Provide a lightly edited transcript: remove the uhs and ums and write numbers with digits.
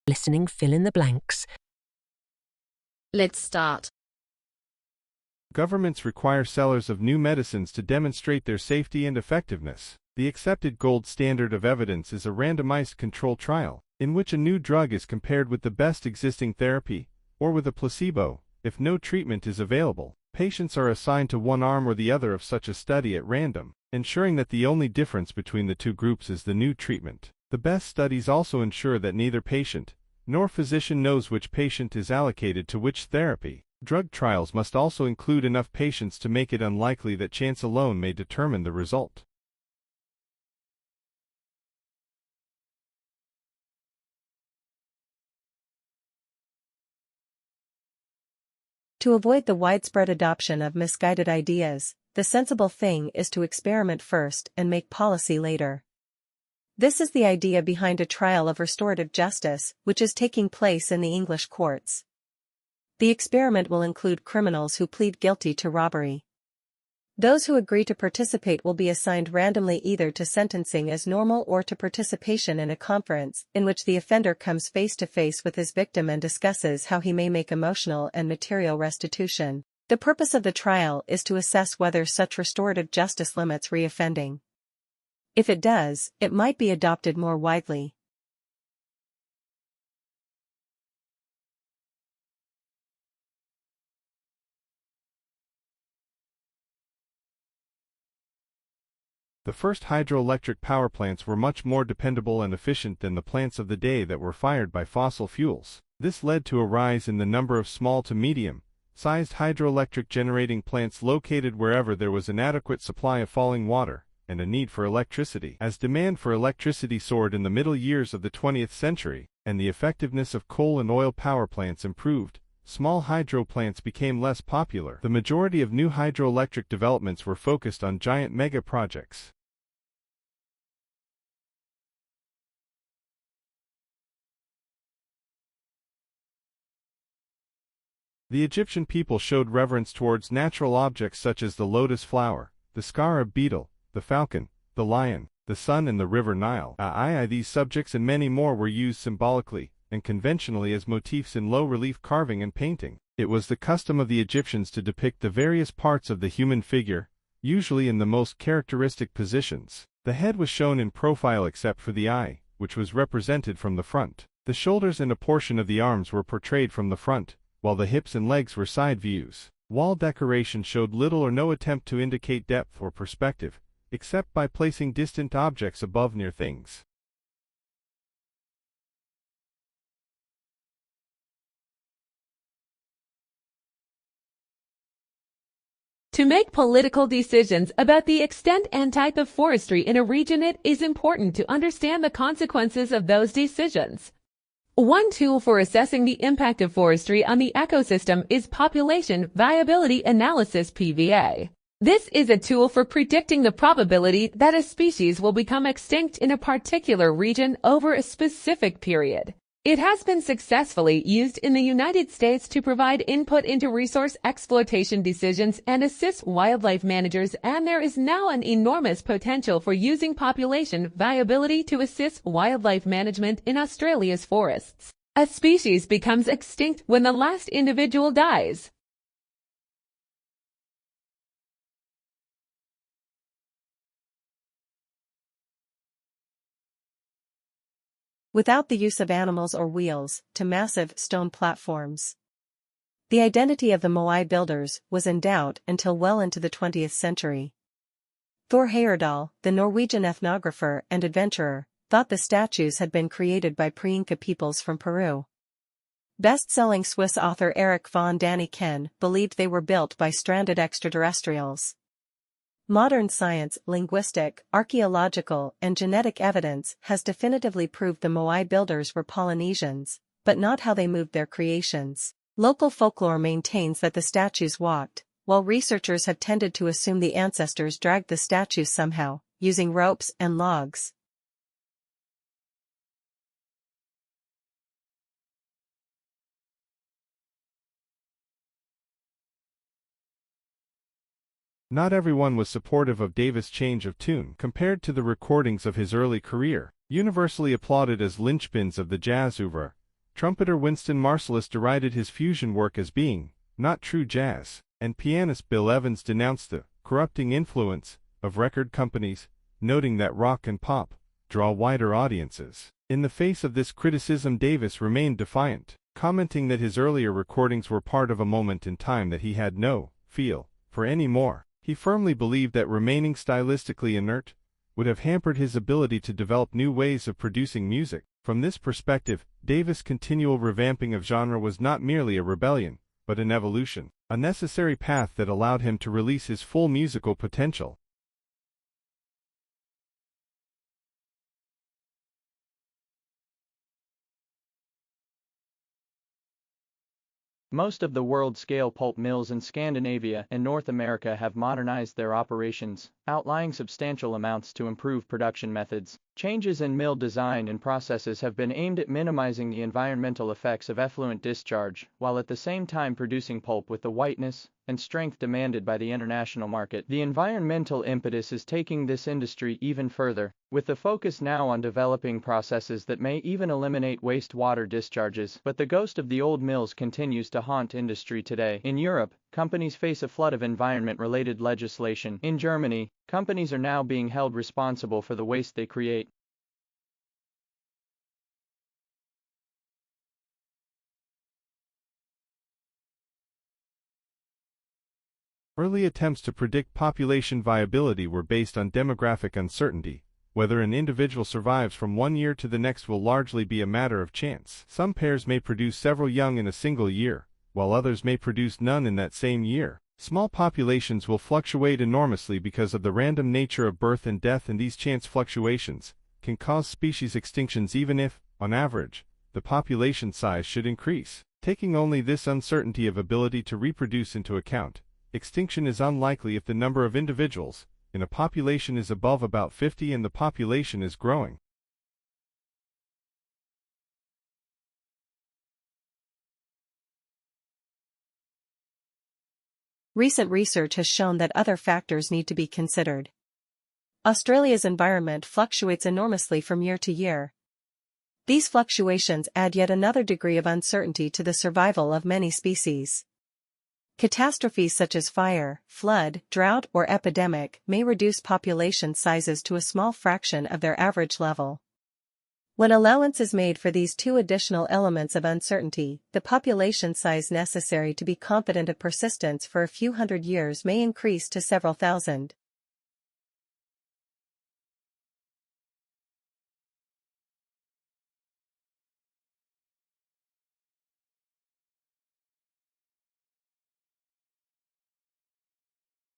Listening, fill in the blanks. Let's start. Governments require sellers of new medicines to demonstrate their safety and effectiveness. The accepted gold standard of evidence is a randomized control trial, in which a new drug is compared with the best existing therapy, or with a placebo. If no treatment is available, patients are assigned to one arm or the other of such a study at random, ensuring that the only difference between the two groups is the new treatment. The best studies also ensure that neither patient nor physician knows which patient is allocated to which therapy. Drug trials must also include enough patients to make it unlikely that chance alone may determine the result. To avoid the widespread adoption of misguided ideas, the sensible thing is to experiment first and make policy later. This is the idea behind a trial of restorative justice, which is taking place in the English courts. The experiment will include criminals who plead guilty to robbery. Those who agree to participate will be assigned randomly either to sentencing as normal or to participation in a conference, in which the offender comes face to face with his victim and discusses how he may make emotional and material restitution. The purpose of the trial is to assess whether such restorative justice limits reoffending. If it does, it might be adopted more widely. The first hydroelectric power plants were much more dependable and efficient than the plants of the day that were fired by fossil fuels. This led to a rise in the number of small to medium-sized hydroelectric generating plants located wherever there was an adequate supply of falling water and a need for electricity. As demand for electricity soared in the middle years of the 20th century, and the effectiveness of coal and oil power plants improved, small hydro plants became less popular. The majority of new hydroelectric developments were focused on giant mega projects. The Egyptian people showed reverence towards natural objects such as the lotus flower, the scarab beetle, the falcon, the lion, the sun and the river Nile. These subjects and many more were used symbolically and conventionally as motifs in low-relief carving and painting. It was the custom of the Egyptians to depict the various parts of the human figure, usually in the most characteristic positions. The head was shown in profile except for the eye, which was represented from the front. The shoulders and a portion of the arms were portrayed from the front, while the hips and legs were side views. Wall decoration showed little or no attempt to indicate depth or perspective, except by placing distant objects above near things. To make political decisions about the extent and type of forestry in a region, it is important to understand the consequences of those decisions. One tool for assessing the impact of forestry on the ecosystem is population viability analysis (PVA). This is a tool for predicting the probability that a species will become extinct in a particular region over a specific period. It has been successfully used in the United States to provide input into resource exploitation decisions and assist wildlife managers, and there is now an enormous potential for using population viability to assist wildlife management in Australia's forests. A species becomes extinct when the last individual dies. Without the use of animals or wheels, to massive stone platforms. The identity of the Moai builders was in doubt until well into the 20th century. Thor Heyerdahl, the Norwegian ethnographer and adventurer, thought the statues had been created by pre-Inca peoples from Peru. Best-selling Swiss author Erich von Däniken believed they were built by stranded extraterrestrials. Modern science, linguistic, archaeological, and genetic evidence has definitively proved the Moai builders were Polynesians, but not how they moved their creations. Local folklore maintains that the statues walked, while researchers have tended to assume the ancestors dragged the statues somehow, using ropes and logs. Not everyone was supportive of Davis' change of tune compared to the recordings of his early career. Universally applauded as linchpins of the jazz oeuvre, Trumpeter Winston Marsalis derided his fusion work as being not true jazz, and pianist Bill Evans denounced the corrupting influence of record companies, noting that rock and pop draw wider audiences. In the face of this criticism, Davis remained defiant, commenting that his earlier recordings were part of a moment in time that he had no feel for anymore. He firmly believed that remaining stylistically inert would have hampered his ability to develop new ways of producing music. From this perspective, Davis' continual revamping of genre was not merely a rebellion, but an evolution, a necessary path that allowed him to release his full musical potential. Most of the world-scale pulp mills in Scandinavia and North America have modernized their operations, outlaying substantial amounts to improve production methods. Changes in mill design and processes have been aimed at minimizing the environmental effects of effluent discharge, while at the same time producing pulp with the whiteness and strength demanded by the international market. The environmental impetus is taking this industry even further, with the focus now on developing processes that may even eliminate wastewater discharges. But the ghost of the old mills continues to haunt industry today. In Europe, companies face a flood of environment-related legislation. In Germany, companies are now being held responsible for the waste they create. Early attempts to predict population viability were based on demographic uncertainty. Whether an individual survives from one year to the next will largely be a matter of chance. Some pairs may produce several young in a single year, while others may produce none in that same year. Small populations will fluctuate enormously because of the random nature of birth and death, and these chance fluctuations can cause species extinctions even if, on average, the population size should increase. Taking only this uncertainty of ability to reproduce into account, extinction is unlikely if the number of individuals in a population is above about 50 and the population is growing. Recent research has shown that other factors need to be considered. Australia's environment fluctuates enormously from year to year. These fluctuations add yet another degree of uncertainty to the survival of many species. Catastrophes such as fire, flood, drought, or epidemic may reduce population sizes to a small fraction of their average level. When allowance is made for these two additional elements of uncertainty, the population size necessary to be confident of persistence for a few hundred years may increase to several thousand.